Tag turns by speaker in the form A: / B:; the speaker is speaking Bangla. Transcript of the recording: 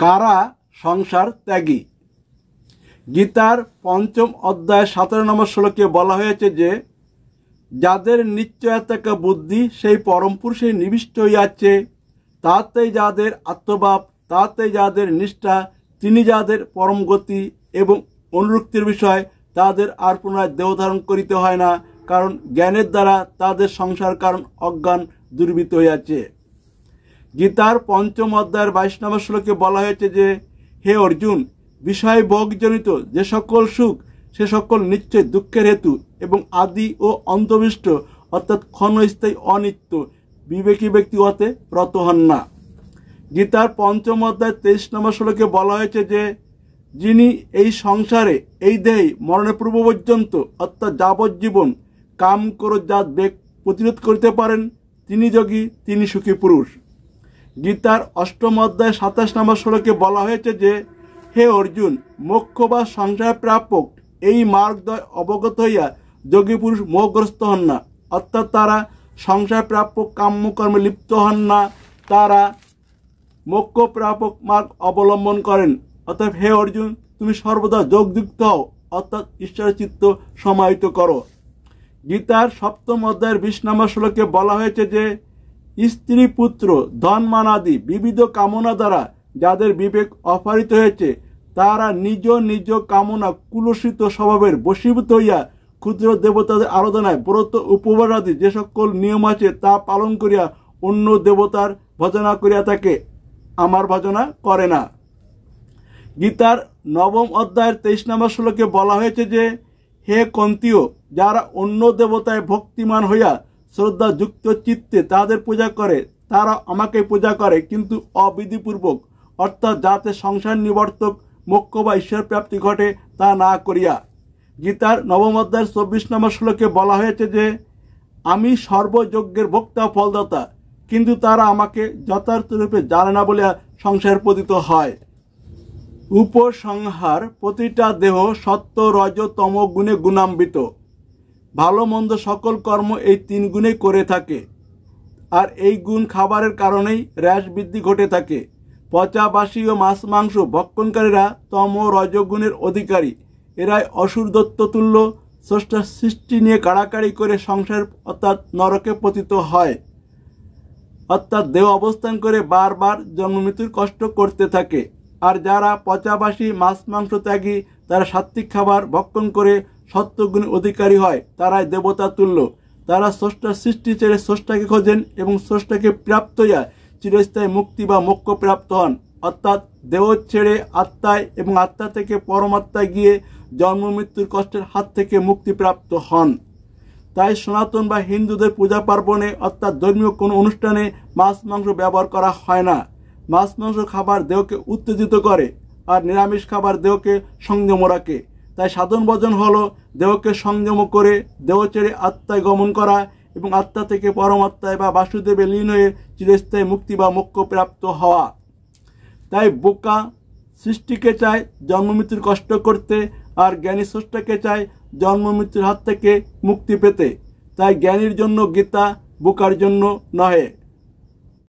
A: কারা সংসার ত্যাগী? গীতার ৫ম অধ্যায় ১৭ নম্বর শ্লোকে বলা হয়েছে যে, যাদের নিশ্চয়তা বুদ্ধি সেই পরম পুরুষে নিবিষ্ট হইয়াছে, তাতেই যাদের আত্মভাব, তাতেই যাদের নিষ্ঠা, তিনি যাদের পরম গতি এবং অনুরক্তির বিষয়, তাদের আর পুনরায় দেহ ধারণ করিতে হয় না, কারণ জ্ঞানের দ্বারা তাদের সংসার কারণ অজ্ঞান দুর্বৃত্ত হইয়াছে। গীতার ৫ম অধ্যায়ের ২২ নম্বর শ্লোকে বলা হয়েছে যে, হে অর্জুন, বিষয় ভোগজনিত যে সকল সুখ সে সকল নিশ্চয় দুঃখের হেতু এবং আদি ও অন্তবিষ্ট অর্থাৎ ক্ষণস্থায়ী অনিত্য, বিবেকী ব্যক্তি হতে রত হন না। গীতার ৫ম অধ্যায় ২৩ নম্বর শ্লোকে বলা হয়েছে যে, যিনি এই সংসারে এই দেহে মরণের পূর্ব পর্যন্ত অর্থাৎ যাবজ্জীবন কাম ক্রোধ জাত বেগ প্রতিরোধ করতে পারেন, তিনি যোগী, তিনি সুখী পুরুষ। গীতার ৮ম অধ্যায় ২৭ নম্বর শ্লোকে বলা হয়েছে যে, হে অর্জুন, মোক্ষ বা সংসার প্রাপক এই মার্গদ্বয় অবগত হইয়া যোগী পুরুষ মোহগ্রস্ত হন না, অর্থাৎ তারা সংসার প্রাপক কাম্যকর্মে লিপ্ত হন না, তারা মোক্ষ প্রাপক মার্গ অবলম্বন করেন। অর্থাৎ হে অর্জুন, তুমি সর্বদা যোগযুক্ত হও, অর্থাৎ ঈশ্বরের চিত্ত সমাহিত করো। গীতার ৭ম অধ্যায়ের ২০ নম্বর শ্লোকে বলা হয়েছে যে, স্ত্রী পুত্র ধন মান আদি বিবিধ কামনা দ্বারা যাদের বিবেক অপহৃত হয়েছে, তারা নিজ নিজ কামনা কুলসিত স্বভাবের বশীভূত হইয়া ক্ষুদ্র দেবতাদের আরাধনায় ব্রত উপবাস আদি যে সকল নিয়ম আছে তা পালন করিয়া অন্য দেবতার ভজনা করিয়া থাকে, আমার ভজনা করে না। গীতার ৯ম অধ্যায়ের ২৩ নম্বর শ্লোকে বলা হয়েছে যে, হে কন্তীয়, যারা অন্য দেবতায় ভক্তিমান হইয়া শ্রদ্ধা যুক্ত চিত্তে তাদের পূজা করে, তারা আমাকে পূজা করে, কিন্তু অবিধিপূর্বক, অর্থাৎ যাতে সংসার নিবর্তক মোক্ষ বা ঈশ্বর প্রাপ্তি ঘটে তা না করিয়া। গীতার ৯ম অধ্যায়ের ২৪ নম্বর শ্লোকে বলা হয়েছে যে, আমি সর্বযজ্ঞের ভোক্তা ফলদাতা, কিন্তু তারা আমাকে যথার্থরূপে জানে না বলিয়া সংসার পতিত হয়। উপসংহার: প্রতিটা দেহ সত্য রজ তম গুণে গুণান্বিত। ভালো মন্দ সকল কর্ম এই ৩ গুণেই করে থাকে, আর এই গুণ খাবারের কারণেই হ্রাস বৃদ্ধি ঘটে থাকে। পচা বাসি ও মাছ মাংস ভক্ষণকারীরা তম রজগুণের অধিকারী, এরাই অসুর দত্ত তুল্য স্রষ্টার সৃষ্টি নিয়ে কাড়াকাড়ি করে সংসার অর্থাৎ নরকে পতিত হয়, অর্থাৎ দেহ অবস্থান করে বারবার জন্ম মৃত্যুর কষ্ট করতে থাকে। আর যারা পচাবাসী মাছ মাংস ত্যাগী, তারা সাত্ত্বিক খাবার ভক্ষণ করে সত্যগুণের অধিকারী হয়, তারাই দেবতা তুল্য। তারা স্রষ্টার সৃষ্টি ছেড়ে স্রষ্টাকে খোঁজেন এবং স্রষ্টাকে প্রাপ্ত হইয়া চিরস্থায়ী মুক্তি বা মোক্ষ প্রাপ্ত হন, অর্থাৎ দেহ ছেড়ে আত্মায় এবং আত্মা থেকে পরমাত্মায় গিয়ে জন্ম মৃত্যুর কষ্টের হাত থেকে মুক্তি প্রাপ্ত হন। তাই সনাতন বা হিন্দুদের পূজা পার্বণে অর্থাৎ ধর্মীয় কোনো অনুষ্ঠানে মাছ মাংস ব্যবহার করা হয় না। মাছ মাংস খাবার দেহকে উত্তেজিত করে, আর নিরামিষ খাবার দেহকে সংযম রাখে। তাই সাধন ভজন হলো দেহকে সংযম করে দেহ ছেড়ে আত্মায় গমন করা এবং আত্মা থেকে পরমাত্মায় বা বাসুদেবে লীন হয়ে চিরস্থায়ী মুক্তি বা মোক্ষ প্রাপ্ত হওয়া। তাই বোকা সৃষ্টিকে চায় জন্ম মৃত্যুর কষ্ট করতে, আর জ্ঞানী স্রষ্টাকে চায় জন্ম মৃত্যুর হাত থেকে মুক্তি পেতে। তাই জ্ঞানীর জন্য গীতা, বোকার জন্য নহে।